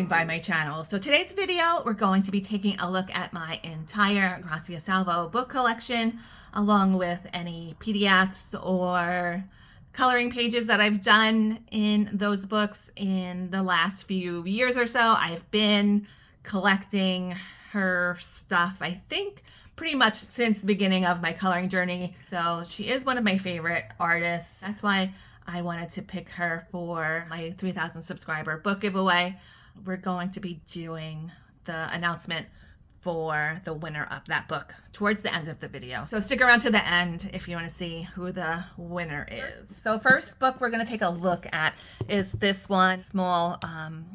stopping by my channel. So today's video, we're going to be taking a look at my entire Grazia Salvo book collection, along with any PDFs or coloring pages that I've done in those books in the last few years or so. I've been collecting her stuff, I think, pretty much since the beginning of my coloring journey. So she is one of my favorite artists. That's why I wanted to pick her for my 3,000 subscriber book giveaway. We're going to be doing the announcement for the winner of that book towards the end of the video. So stick around to the end if you want to see who the winner is. So first book we're going to take a look at is this one, small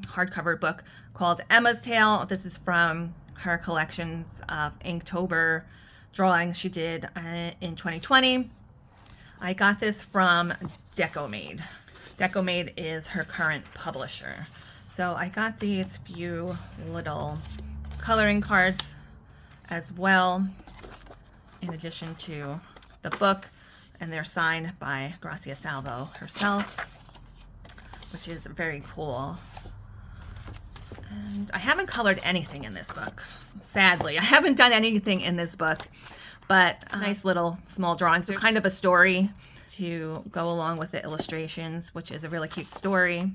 hardcover book called Emma's Tale. This is from her collections of Inktober drawings she did in 2020. I got this from Decomade. Decomade is her current publisher. So I got these few little coloring cards as well, in addition to the book, and they're signed by Grazia Salvo herself, which is very cool. And I haven't colored anything in this book. Sadly, I haven't done anything in this book, but nice little small drawings. They're kind of a story to go along with the illustrations, which is a really cute story.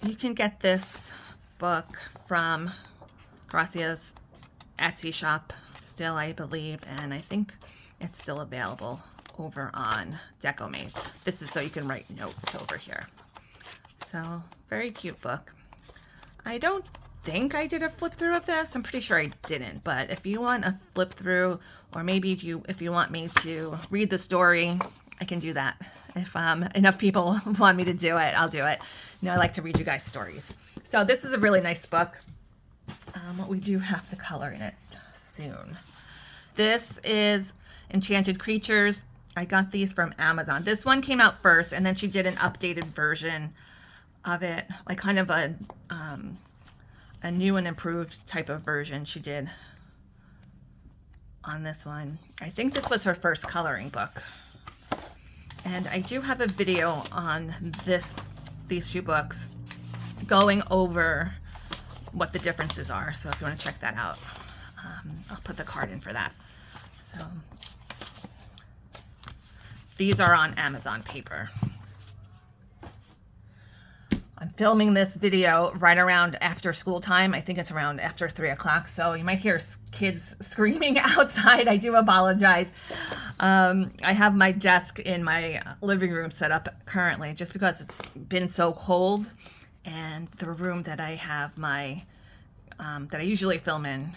You can get this book from Grazia's Etsy shop still, I believe, and I think it's still available over on Decomade. This is so you can write notes over here. So, very cute book. I don't think I did a flip through of this. I'm pretty sure I didn't, but if you want a flip through, or maybe if you want me to read the story, I can do that. If enough people want me to do it, I'll do it. You know, I like to read you guys stories. So this is a really nice book. We do have to color in it soon. This is Enchanted Creatures. I got these from Amazon. This one came out first, and then she did an updated version of it, like kind of a new and improved type of version she did on this one. I think this was her first coloring book. And I do have a video on these two books going over what the differences are. So if you want to check that out, I'll put the card in for that. So these are on Amazon paper. I'm filming this video right around after school time. I think it's around after 3 o'clock. So you might hear kids screaming outside. I do apologize. I have my desk in my living room set up currently just because it's been so cold, and the room that I have that I usually film in,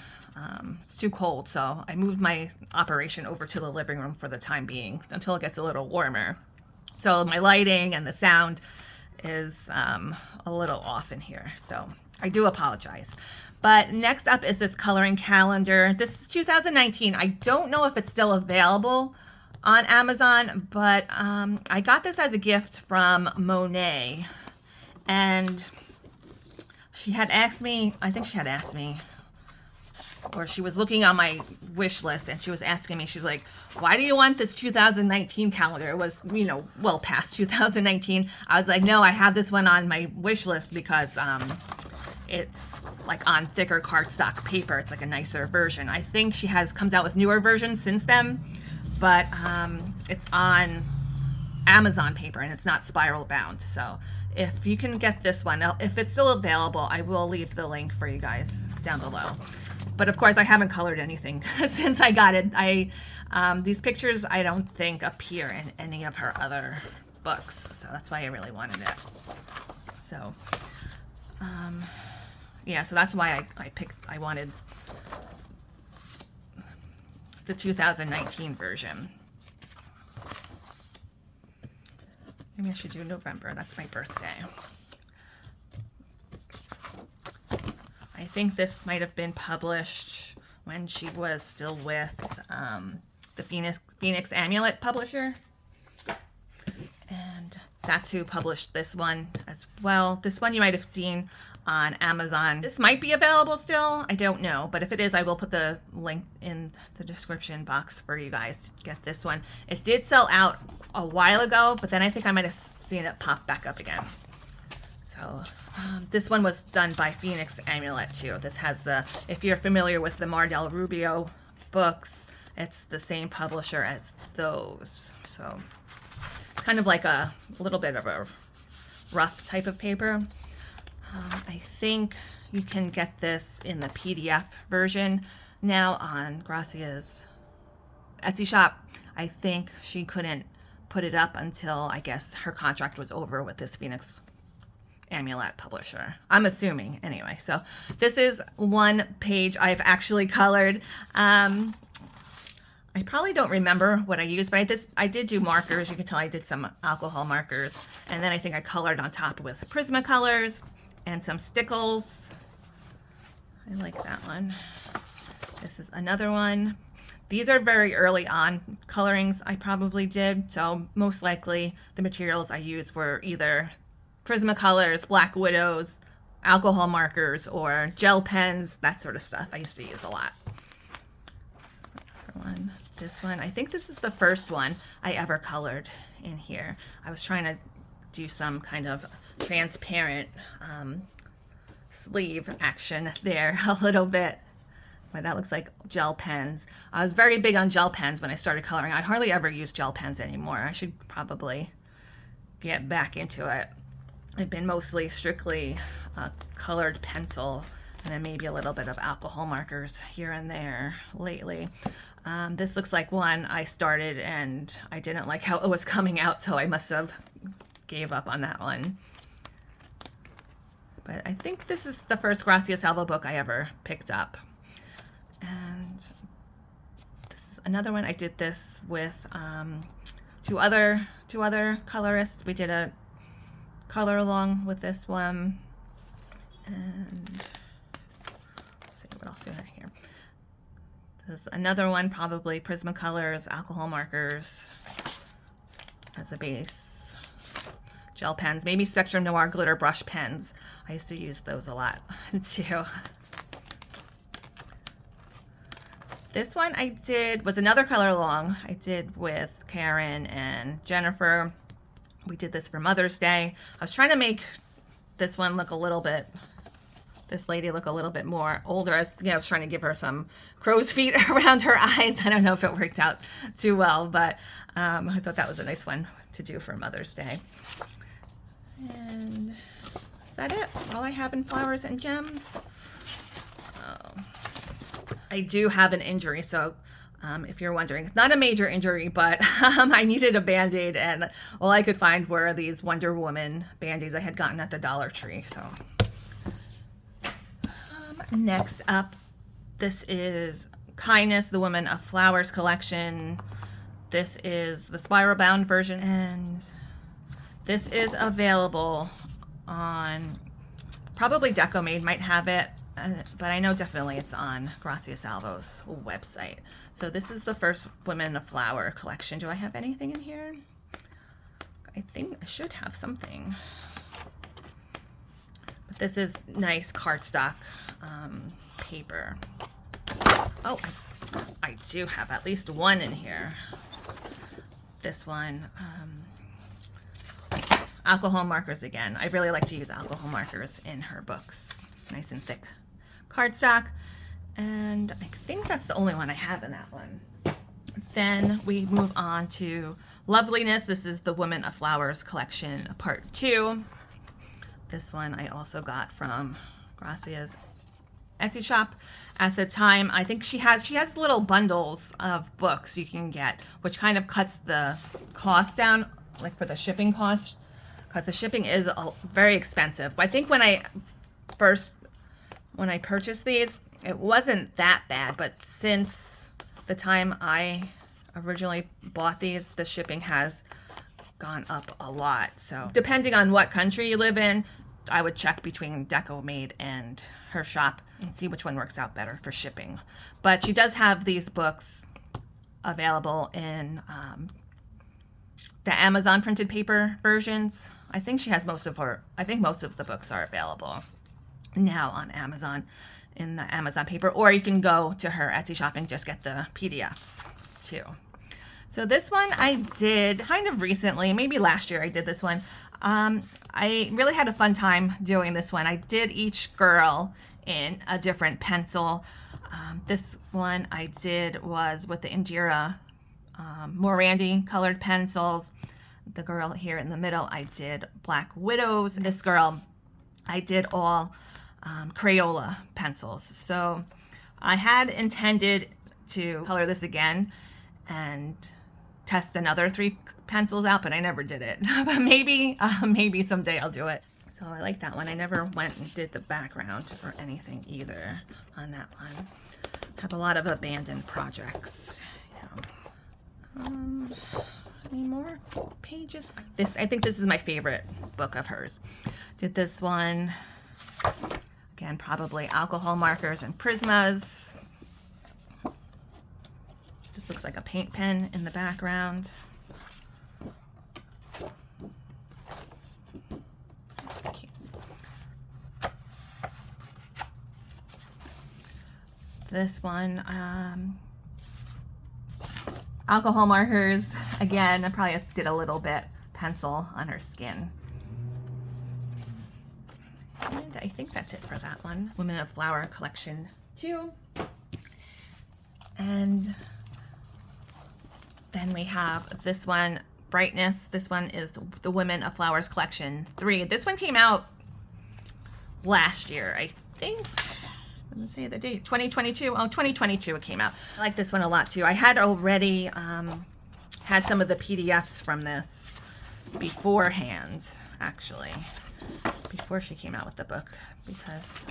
it's too cold. So I moved my operation over to the living room for the time being until it gets a little warmer. So my lighting and the sound is a little off in here, so I do apologize. But next up is this coloring calendar. This is 2019. I don't know if it's still available on Amazon, but I got this as a gift from Monet, and she had asked me, I think she had asked me, or she was looking on my wish list, and she was asking me, she's like, why do you want this 2019 calendar? It was, you know, well past 2019. I was like, no, I have this one on my wish list because it's like on thicker cardstock paper. It's like a nicer version. I think she comes out with newer versions since then, but it's on Amazon paper and it's not spiral bound. So if you can get this one, if it's still available, I will leave the link for you guys down below. But of course, I haven't colored anything since I got it. These pictures, I don't think, appear in any of her other books. So that's why I really wanted it. So, yeah, so that's why I wanted the 2019 version. Maybe I should do November. That's my birthday. I think this might have been published when she was still with the Phoenix Amulet publisher. And that's who published this one as well. This one you might have seen on Amazon. This might be available still. I don't know. But if it is, I will put the link in the description box for you guys to get this one. It did sell out a while ago, but then I think I might have seen it pop back up again. So this one was done by Phoenix Amulet too. This has the, if you're familiar with the Mardel Rubio books, it's the same publisher as those. So it's kind of like a little bit of a rough type of paper. I think you can get this in the PDF version now on Gracia's Etsy shop. I think she couldn't put it up until, I guess, her contract was over with this Phoenix Amulet publisher. I'm assuming anyway. So this is one page I've actually colored. I probably don't remember what I used, but I did do markers. You can tell I did some alcohol markers. And then I think I colored on top with Prismacolors and some stickles. I like that one. This is another one. These are very early on colorings I probably did, so most likely the materials I used were either Prismacolors, Black Widows, alcohol markers, or gel pens, that sort of stuff I used to use a lot. This one, I think this is the first one I ever colored in here. I was trying to do some kind of transparent sleeve action there a little bit. But that looks like gel pens. I was very big on gel pens when I started coloring. I hardly ever use gel pens anymore. I should probably get back into it. I've been mostly strictly colored pencil and then maybe a little bit of alcohol markers here and there lately. This looks like one I started and I didn't like how it was coming out, so I must have gave up on that one. But I think this is the first Grazia Salvo book I ever picked up. And this is another one. I did this with two other colorists. We did a color along with this one. And let's see what else we have here. This is another one, probably Prismacolors, alcohol markers as a base. Gel pens, maybe Spectrum Noir glitter brush pens. I used to use those a lot too. This one I did was another color along I did with Karen and Jennifer. We did this for Mother's Day. I was trying to make this one look a little bit, this lady look a little bit more older. I was trying to give her some crow's feet around her eyes. I don't know if it worked out too well, but I thought that was a nice one to do for Mother's Day. And is that it? All I have in Flowers and Gems? Oh. I do have an injury, so if you're wondering, it's not a major injury, but I needed a Band-Aid, and all I could find were these Wonder Woman Band-Aids I had gotten at the Dollar Tree. So next up, this is Kindness, the Woman of Flowers collection. This is the spiral bound version, and this is available on, probably Decomade might have it, but I know definitely it's on Grazia Salvo's website. So this is the first Women of Flower collection. Do I have anything in here? I think I should have something. But this is nice cardstock paper. Oh, I do have at least one in here. This one. Alcohol markers again. I really like to use alcohol markers in her books. Nice and thick cardstock. And I think that's the only one I have in that one. Then we move on to Loveliness. This is the Women of Flowers collection, part 2. This one I also got from Gracia's Etsy shop. At the time, I think she has little bundles of books you can get, which kind of cuts the cost down, like for the shipping cost, because the shipping is very expensive. I think when I purchased these, it wasn't that bad, but since the time I originally bought these, the shipping has gone up a lot. So depending on what country you live in, I would check between Decomade and her shop and see which one works out better for shipping. But she does have these books available in the Amazon printed paper versions. I think she has most of the books are available now on Amazon in the Amazon paper, or you can go to her Etsy shop and just get the PDFs too. So this one I did kind of recently, maybe last year I did this one. I really had a fun time doing this one. I did each girl in a different pencil. This one I did was with the Indira Morandi colored pencils. The girl here in the middle, I did Black Widows. This girl, I did all Crayola pencils. So I had intended to color this again and test another 3 pencils out, but I never did it. But maybe someday I'll do it. So I like that one. I never went and did the background or anything either on that one. Have a lot of abandoned projects. Any more pages? I think this is my favorite book of hers. Did this one again, probably alcohol markers and Prismas. This looks like a paint pen in the background. This one, alcohol markers. Again, I probably did a little bit pencil on her skin. And I think that's it for that one. Women of Flower Collection 2. And then we have this one, Brightness. This one is the Women of Flowers Collection 3. This one came out last year, I think. Let's see the date, 2022. Oh, 2022 it came out. I like this one a lot too. I had already had some of the PDFs from this beforehand, actually, before she came out with the book, because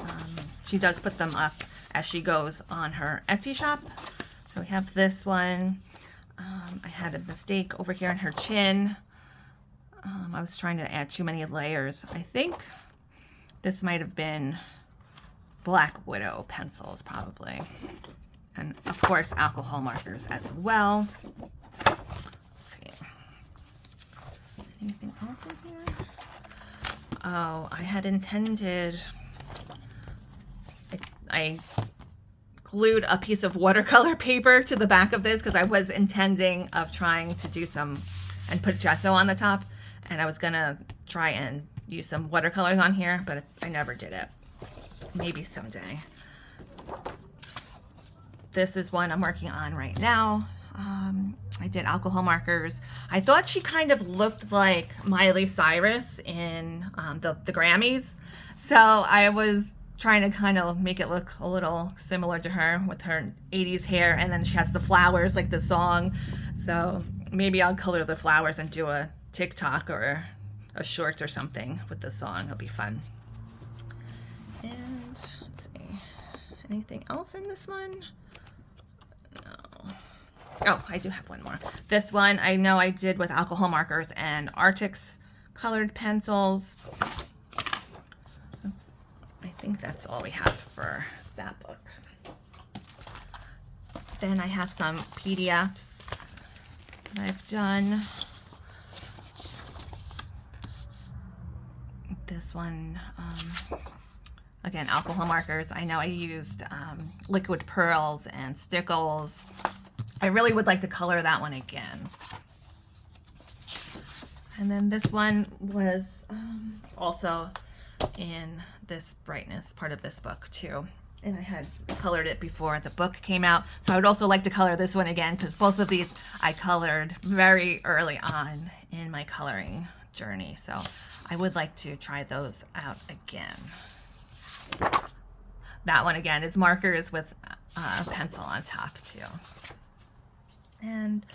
she does put them up as she goes on her Etsy shop. So we have this one. I had a mistake over here on her chin. I was trying to add too many layers. I think this might have been Black Widow pencils, probably. And of course, alcohol markers as well. Let's see. Anything else in here? Oh, I had intended, I glued a piece of watercolor paper to the back of this because I was intending of trying to do some and put gesso on the top, and I was gonna try and use some watercolors on here, but I never did it. Maybe someday. This is one I'm working on right now. I did alcohol markers. I thought she kind of looked like Miley Cyrus in the Grammys. So I was trying to kind of make it look a little similar to her with her 80s hair. And then she has the flowers like the song. So maybe I'll color the flowers and do a TikTok or a shorts or something with the song. It'll be fun. And let's see, anything else in this one? No. Oh, I do have one more. This one I know I did with alcohol markers and Arctic's colored pencils. I think that's all we have for that book. Then I have some PDFs that I've done. This one, again, alcohol markers. I know I used liquid pearls and stickles. I really would like to color that one again. And then this one was also in this Brightness part of this book too. And I had colored it before the book came out. So I would also like to color this one again because both of these I colored very early on in my coloring journey. So I would like to try those out again. That one again is markers with a pencil on top too. And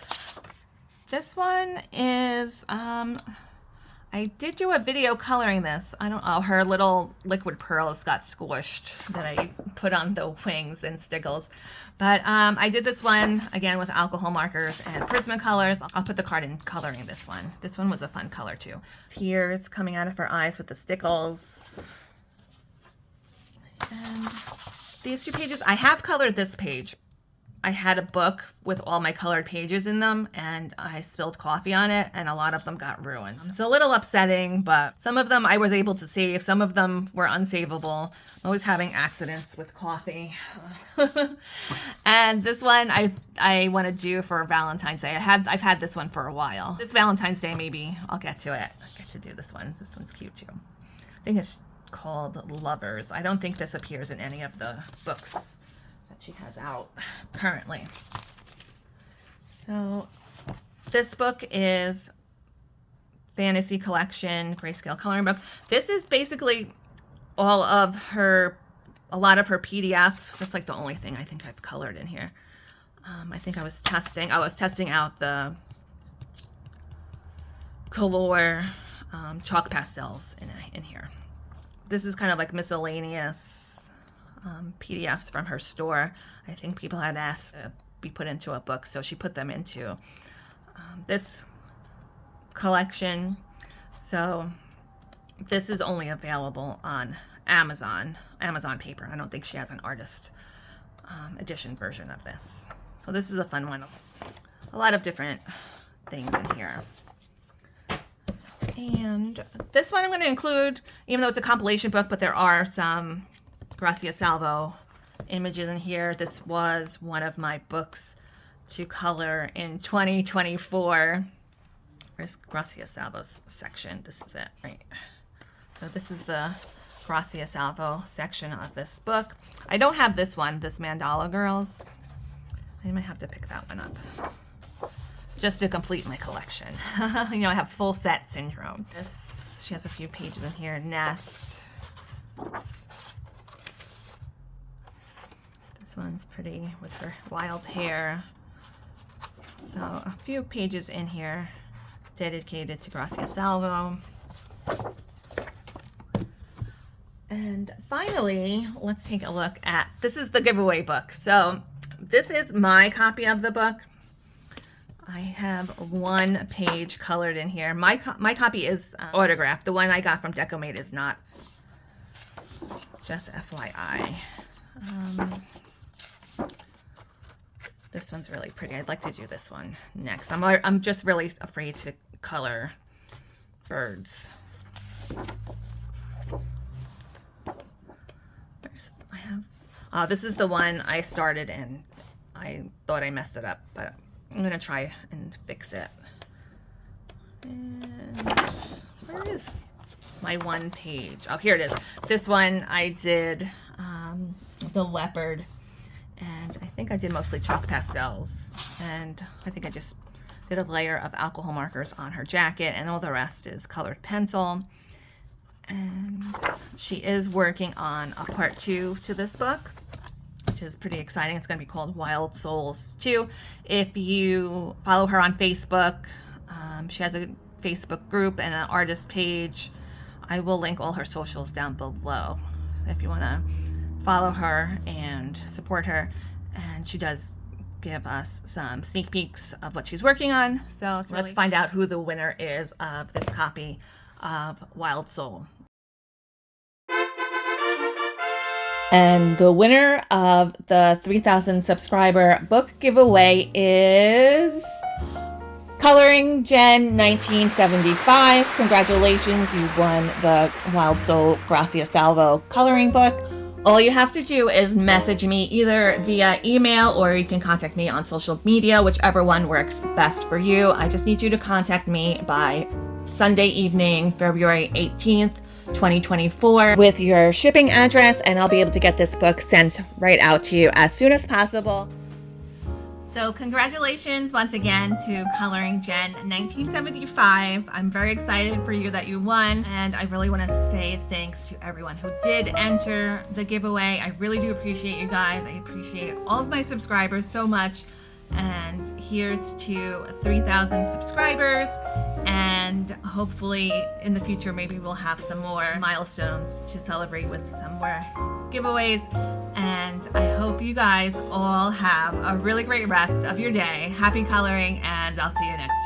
this one is, I did do a video coloring this. I don't know, her little liquid pearls got squished that I put on the wings and stickles. But I did this one again with alcohol markers and Prismacolors. I'll put the card in coloring this one. This one was a fun color too. Tears coming out of her eyes with the stickles. And these two pages, I have colored this page I had a book with all my colored pages in them, and I spilled coffee on it, and a lot of them got ruined. It's a little upsetting, but some of them I was able to save. Some of them were unsavable. I'm always having accidents with coffee. And this one I want to do for Valentine's Day. I've had this one for a while. This Valentine's Day, maybe I'll get to it. I get to do this one. This one's cute too. I think it's called Lovers. I don't think this appears in any of the books that she has out currently. So this book is Fantasy Collection Grayscale Coloring Book. This is basically all of her, a lot of her PDF. That's like the only thing I think I've colored in here. I think I was testing out the Color chalk pastels in here. This is kind of like miscellaneous PDFs from her store. I think people had asked to be put into a book, so she put them into this collection. So this is only available on Amazon paper. I don't think she has an artist edition version of this. So this is a fun one. A lot of different things in here. And this one I'm going to include, even though it's a compilation book, but there are some Grazia Salvo images in here. This was one of my books to color in 2024. Where's Grazia Salvo's section? This is it, right? So this is the Grazia Salvo section of this book. I don't have this one, this Mandala Girls. I might have to pick that one up just to complete my collection. You know, I have full set syndrome. She has a few pages in here. Nest. This one's pretty with her wild hair. So a few pages in here dedicated to Grazia Salvo. And finally, let's take a look at, this is the giveaway book. So this is my copy of the book. I have one page colored in here. My copy is autographed. The one I got from Decomate is not. Just FYI. This one's really pretty. I'd like to do this one next. I'm just really afraid to color birds. This is the one I started and I thought I messed it up, but I'm going to try and fix it. And where is my one page? Oh, here it is. This one I did the leopard, and I think I did mostly chalk pastels, and I think I just did a layer of alcohol markers on her jacket, and all the rest is colored pencil. And she is working on a part 2 to this book, which is pretty exciting. It's going to be called Wild Souls 2. If you follow her on Facebook, she has a Facebook group and an artist page. I will link all her socials down below if you want to follow her and support her. And she does give us some sneak peeks of what she's working on. So let's find out who the winner is of this copy of Wild Soul. And the winner of the 3,000 subscriber book giveaway is Coloring Jen 1975. Congratulations, you won the Wild Soul Grazia Salvo coloring book. All you have to do is message me either via email or you can contact me on social media, whichever one works best for you. I just need you to contact me by Sunday evening, February 18th, 2024 with your shipping address, and I'll be able to get this book sent right out to you as soon as possible. So congratulations once again to Coloring Jen 1975. I'm very excited for you that you won, and I really wanted to say thanks to everyone who did enter the giveaway. I really do appreciate you guys. I appreciate all of my subscribers so much. And here's to 3,000 subscribers, and hopefully in the future maybe we'll have some more milestones to celebrate with some more giveaways. And I hope you guys all have a really great rest of your day. Happy coloring, and I'll see you next time.